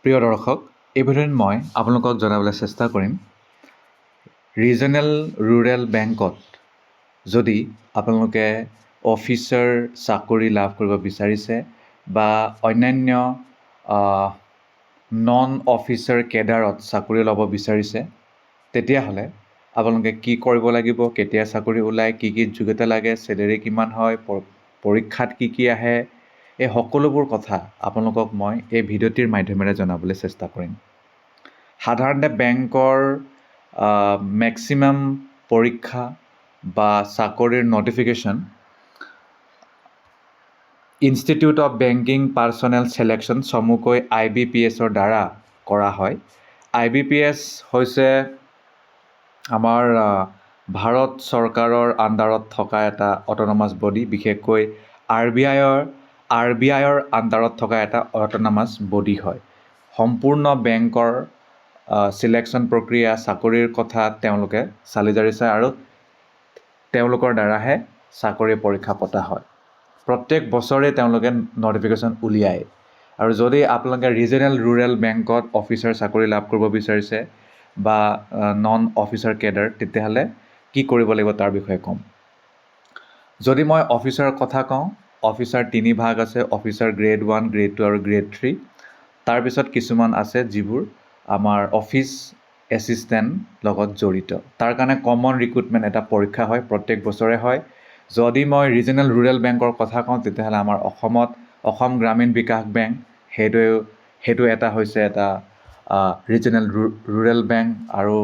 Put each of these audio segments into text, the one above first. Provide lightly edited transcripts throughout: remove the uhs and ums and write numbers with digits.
প্ৰিয় দৰ্শক, এই ভিডিঅ'ত মই আপোনালোকক জনাবলৈ চেষ্টা কৰিম ৰিজনেল ৰুৰেল বেংকত যদি আপোনালোকে অফিচাৰ চাকৰি লাভ কৰিব বিচাৰিছে বা অন্যান্য নন অফিচাৰ কেডাৰত চাকৰি ল'ব বিচাৰিছে, তেতিয়াহ'লে আপোনালোকে কি কৰিব লাগিব, কেতিয়া চাকৰি ওলায়, কি যোগ্যতা লাগে, চেলেৰি কিমান হয়, পৰীক্ষাত কি আহে, এই সকলোবোৰ কথা আপোনালোকক মই এই ভিডিঅ'টিৰ মাধ্যমেৰে জনাবলৈ চেষ্টা কৰিম। সাধাৰণতে বেংকৰ মেক্সিমাম পৰীক্ষা বা চাকৰিৰ notification institute of banking personal selection চমুকৈ IBPSৰ দ্বাৰা কৰা হয়। IBPS হৈছে আমাৰ ভাৰত চৰকাৰৰ আণ্ডাৰত থকা এটা অট'নমাছ বডি, বিশেষকৈ RBIৰ আণ্ডাৰত থকা এটা অট'নমাছ বডি হয়। সম্পূৰ্ণ বেংকৰ ছিলেকশ্যন প্ৰক্ৰিয়া, চাকৰিৰ কথা তেওঁলোকে চালি জাৰি চায় আৰু তেওঁলোকৰ দ্বাৰাহে চাকৰি পৰীক্ষা পতা হয়। প্ৰত্যেক বছৰে তেওঁলোকে নটিফিকেশ্যন উলিয়ায়। আৰু যদি আপোনালোকে ৰিজনেল ৰুৰেল বেংকত অফিচাৰ চাকৰি লাভ কৰিব বিচাৰিছে বা নন অফিচাৰ কেডাৰ, তেতিয়াহ'লে কি কৰিব লাগিব তাৰ বিষয়ে ক'ম। যদি মই অফিচাৰৰ কথা কওঁ, অফিচাৰ 3 ভাগ আছে: অফিচাৰ গ্ৰেড 1, গ্ৰেড 2 আৰু গ্ৰেড 3। তাৰপিছত কিছুমান আছে যিবোৰ আমাৰ অফিচ এছিষ্টেণ্ট লগত জড়িত। তাৰ কাৰণে কমন ৰিক্ৰুটমেণ্ট এটা পৰীক্ষা হয়, প্ৰত্যেক বছৰে হয়। যদি মই ৰিজনেল ৰুৰেল বেংকৰ কথা কওঁ, তেতিয়াহ'লে আমাৰ অসমত অসম গ্ৰামীণ বিকাশ বেংক, সেইটো এটা হৈছে এটা ৰিজনেল ৰুৰেল বেংক। আৰু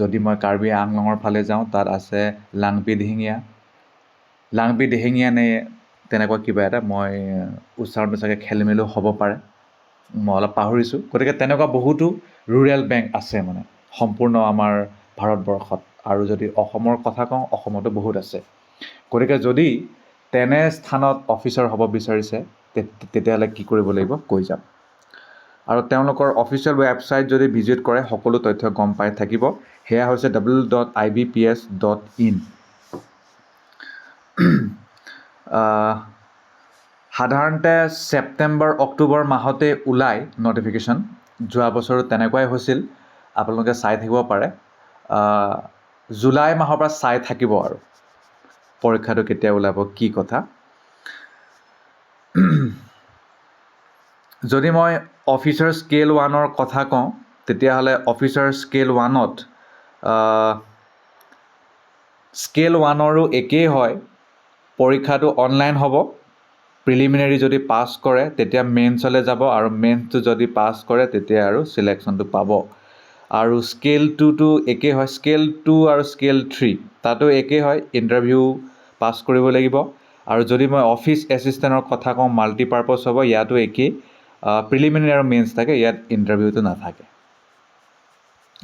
যদি মই কাৰ্বি আংলঙৰ ফালে যাওঁ, তাত আছে লাংপি দিহিঙীয়া নে তেনেকুৱা কিবা এটা, মই উচ্চাৰণটো চাগে খেলিমেলিও হ'ব পাৰে, মই অলপ পাহৰিছোঁ। গতিকে তেনেকুৱা বহুতো ৰুৰেল বেংক আছে মানে সম্পূৰ্ণ আমাৰ ভাৰতবৰ্ষত। আৰু যদি অসমৰ কথা কওঁ, অসমতো বহুত আছে। গতিকে যদি তেনে স্থানত অফিচাৰ হ'ব বিচাৰিছে, তেতিয়াহ'লে কি কৰিব লাগিব কৈ যাম। আৰু তেওঁলোকৰ অফিচিয়েল ৱেবছাইট যদি ভিজিট কৰে, সকলো তথ্য গম পাই থাকিব। সেয়া হৈছে www.ibps.in। সাধাৰণতে ছেপ্টেম্বৰ অক্টোবৰ মাহতে ওলায় নটিফিকেশ্যন। যোৱা বছৰো তেনেকুৱাই হৈছিল, আপোনালোকে চাই থাকিব পাৰে। জুলাই মাহৰ পৰা চাই থাকিব আৰু পৰীক্ষাটো কেতিয়া ওলাব, কি কথা। যদি মই অফিচাৰ স্কেল 1ৰ কথা কওঁ, তেতিয়াহ'লে অফিচাৰ স্কেল 1ত স্কেল 1ৰো একেই হয়। পৰীক্ষাটো অনলাইন হ'ব। প্ৰিলিমিনেৰী যদি পাছ কৰে তেতিয়া মেইনছলৈ যাব, আৰু মেইনছটো যদি পাছ কৰে তেতিয়া আৰু ছিলেকশ্যনটো পাব। আৰু স্কেল 2টো একেই হয়। স্কেল 2 আৰু স্কেল 3 তাতো একেই হয়, ইণ্টাৰভিউ পাছ কৰিব লাগিব। আৰু যদি মই অফিচ এছিষ্টেণ্টৰ কথা কওঁ, মাল্টিপাৰ্পছ হ'ব, ইয়াতো একেই। প্ৰিলিমিনেৰী আৰু মেইনছ থাকে, ইয়াত ইণ্টাৰভিউটো নাথাকে।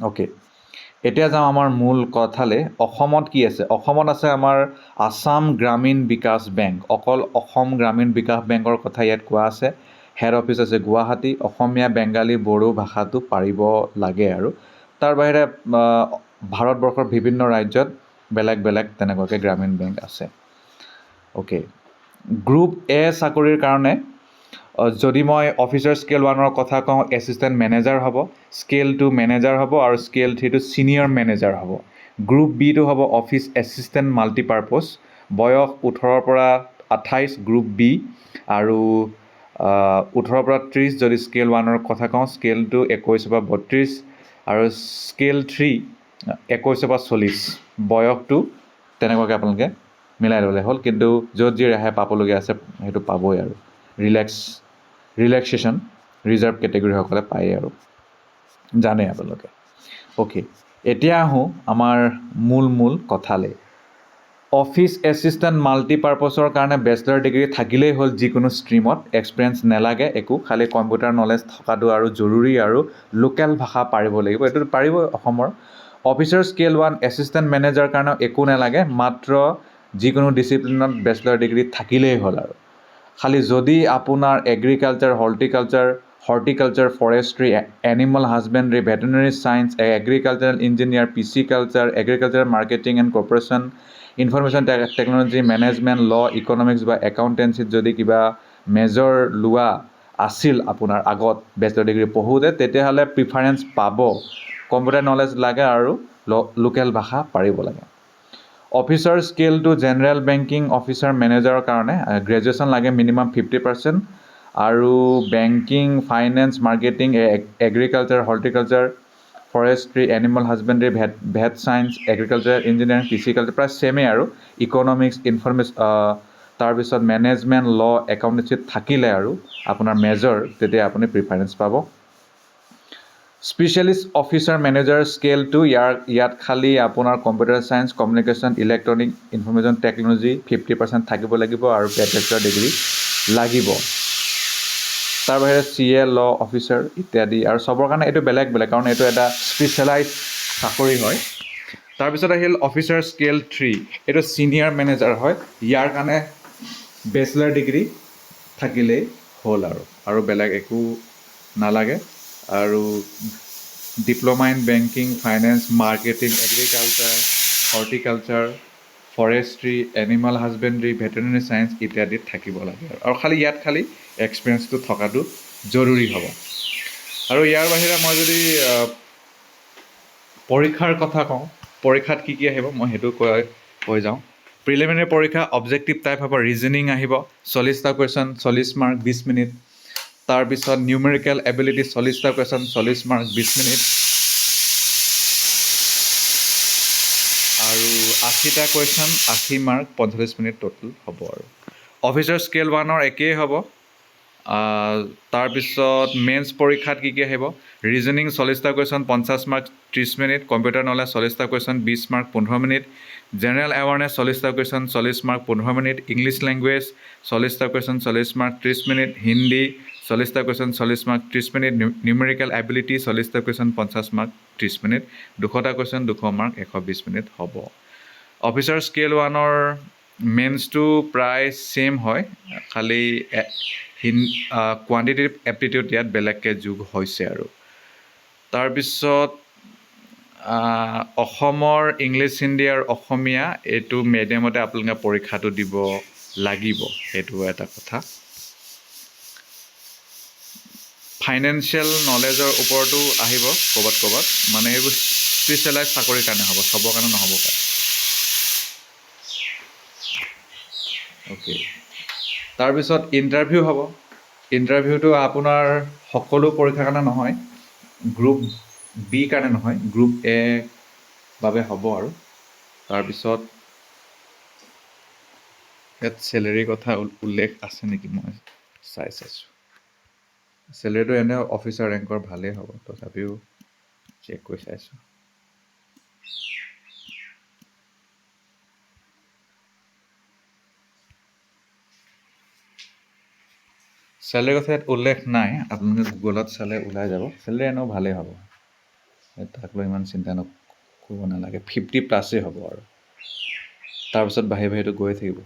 অ'কে, এতিয়া যাওঁ আমাৰ মূল কথালৈ। অসমত কি আছে? অসমত আছে আমাৰ আসাম গ্ৰামীণ বিকাশ বেংক। অকল অসম গ্ৰামীণ বিকাশ বেংকৰ কথা ইয়াত কোৱা আছে। হেড অফিচ আছে গুৱাহাটী। অসমীয়া, বেংগালী, বড়ো ভাষাটো পাৰিব লাগে। আৰু তাৰ বাহিৰে ভাৰতবৰ্ষৰ বিভিন্ন ৰাজ্যত বেলেগ বেলেগ তেনেকুৱাকৈ গ্ৰামীণ বেংক আছে। অ'কে, গ্ৰুপ এ চাকৰিৰ কাৰণে যদি মই অফিচাৰ স্কেল 1ৰ কথা কওঁ, এছিষ্টেণ্ট মেনেজাৰ হ'ব, স্কেল 2 মেনেজাৰ হ'ব, আৰু স্কেল 3টো ছিনিয়ৰ মেনেজাৰ হ'ব। গ্ৰুপ বিটো হ'ব অফিচ এছিষ্টেণ্ট মাল্টিপাৰ্পছ, বয়স 18ৰ পৰা 28 গ্ৰুপ বি, আৰু 18ৰ পৰা 30 যদি স্কেল 1ৰ কথা কওঁ, স্কেল 2 21ৰ পৰা 32, আৰু স্কেল 3 21ৰ পৰা 40। বয়সটো তেনেকুৱাকৈ আপোনালোকে মিলাই ল'লে হ'ল, কিন্তু য'ত যি ৰেহাই পাবলগীয়া আছে সেইটো পাবই। আৰু ৰিলেক্সেশ্যন ৰিজাৰ্ভ কেটেগৰীসকলে পায়, আৰু জানে আপোনালোকে। অ'কে, এতিয়া আহোঁ আমাৰ মূল কথালৈ। অফিচ এছিষ্টেণ্ট মাল্টিপাৰ্পছৰ কাৰণে বেচলাৰ ডিগ্ৰী থাকিলেই হ'ল। যিকোনো ষ্ট্ৰীমত এক্সপিৰিয়েঞ্চ নালাগে একো, খালি কম্পিউটাৰ নলেজ থকাটো আৰু জৰুৰী, আৰু লোকেল ভাষা পাৰিব লাগিব। এইটোতো পাৰিবই অসমৰ। অফিচাৰ স্কেল 1 এছিষ্টেণ্ট মেনেজাৰ কাৰণেও একো নালাগে, মাত্ৰ যিকোনো ডিচিপ্লিনত বেচলাৰ ডিগ্ৰী থাকিলেই হ'ল। আৰু খালি যদি আপোনাৰ agriculture, horticulture, forestry, animal husbandry, veterinary science, agricultural engineer, PC culture, agriculture marketing and corporation, information technology, management, law, economics বা একাউণ্টেঞ্চিত যদি কিবা মেজৰ লোৱা আছিল আপোনাৰ আগত বেচেলৰ ডিগ্ৰী পঢ়োঁতে তেতিয়াহ'লে প্ৰিফাৰেঞ্চ পাব কম্পিউটাৰ নলেজ লাগে আৰু লোকেল ভাষা পাৰিব লাগে অফিচাৰ স্কিলটো জেনেৰেল বেংকিং অফিচাৰ মেনেজাৰৰ কাৰণে গ্ৰেজুৱেশ্যন লাগে মিনিমাম 50% আৰু banking finance marketing agriculture horticulture forestry animal husbandry vet science agriculture engineering pisciculture প্ৰায় ছেমেই আৰু ইকনমিক্স তাৰপিছত মেনেজমেণ্ট ল একাউণ্টেঞ্চিত থাকিলে আৰু আপোনাৰ মেজৰ তেতিয়া আপুনি প্ৰিফাৰেঞ্চ পাব স্পেচিয়েলিষ্ট অফিচাৰ মেনেজাৰ স্কেলটো ইয়াত খালি আপোনাৰ computer science communication electronic information technology 50% থাকিব লাগিব আৰু বেচেলৰ ডিগ্ৰী লাগিব তাৰ বাহিৰে CA ল অফিচাৰ ইত্যাদি আৰু চবৰ কাৰণে এইটো বেলেগ বেলেগ কাৰণ এইটো এটা স্পেচিয়েলাইজ চাকৰি হয় তাৰপিছত আহিল অফিচাৰ স্কেল 3 এইটো ছিনিয়ৰ মেনেজাৰ হয় ইয়াৰ কাৰণে বেচেলৰ ডিগ্ৰী থাকিলেই হ'ল আৰু বেলেগ একো নালাগে আৰু diploma in banking finance marketing agriculture horticulture forestry animal husbandry veterinary science ইত্যাদিত থাকিব লাগে আৰু ইয়াত খালি এক্সপিৰিয়েঞ্চটো থকাটো জৰুৰী হ'ব আৰু ইয়াৰ বাহিৰে মই যদি পৰীক্ষাৰ কথা কওঁ পৰীক্ষাত কি আহিব মই সেইটো কৈ যাওঁ প্ৰিলিমিনাৰী পৰীক্ষা অবজেক্টিভ টাইপ হ'ব ৰিজনিং আহিব 40টা কুৱেশ্যন 40 মাৰ্ক 20 মিনিট তাৰপিছত নিউমেৰিকেল এবিলিটি 40টা কুৱেশ্যন 40 মাৰ্ক 20 মিনিট আৰু 80টা কুৱেশ্যন 80 মাৰ্ক 45 মিনিট টোটেল হ'ব আৰু অফিচাৰ স্কেল 1ৰ একেই হ'ব তাৰপিছত মেইনছ পৰীক্ষাত কি আহিব ৰিজনিং 40টা question 50 mark 30 minute computer knowledge 40টা question 20 mark 15 minute general awareness 40টা question 40 mark 15 minute English language 40টা কুৱেশ্যন 40 মাৰ্ক 30 মিনিট হিন্দী 40টা question 40 mark 30 minute numerical ability 40টা কুৱেশ্যন 50 মাৰ্ক 30 মিনিট 200টা কুৱেশ্যন 200 মাৰ্ক 120 মিনিট হ'ব অফিচাৰ স্কেল 1ৰ মেইনছটো প্ৰায় ছেইম হয় খালি কোৱান্টিটিভ এপ্টিটিউড ইয়াত বেলেগকৈ যোগ হৈছে আৰু তাৰপিছত অসমৰ ইংলিছ হিন্দী আৰু অসমীয়া এইটো মিডিয়ামতে আপোনালোকে পৰীক্ষাটো দিব লাগিব সেইটো এটা কথা ফাইনেন্সিয়েল নলেজৰ ওপৰতো আহিব ক'ৰবাত মানে এইবোৰ স্পেচিয়েলাইজ চাকৰিৰ কাৰণে হ'ব চবৰ কাৰণে নহ'ব পাৰে অ'কে তাৰপিছত ইণ্টাৰভিউ হ'ব ইণ্টাৰভিউটো আপোনাৰ সকলো পৰীক্ষাৰ কাৰণে নহয় গ্ৰুপ বি কাৰণে নহয় গ্ৰুপ এ বাবে হ'ব আৰু তাৰপিছত ইয়াত চেলেৰীৰ কথা উল্লেখ আছে নেকি মই চাইছোঁ চেলেৰীটো এনেও অফিচাৰ ৰেংকৰ ভালেই হ'ব তথাপিও চেক কৰি চাইছোঁ চেলেৰীৰ কথা ইয়াত উল্লেখ নাই আপোনালোকে গুগলত চালে ওলাই যাব চেলেৰী এনেও ভালেই হ'ব তাক লৈ ইমান চিন্তা কৰিব নালাগে 50+ হ'ব আৰু তাৰপিছত বাঢ়ি বাঢ়িটো গৈ থাকিব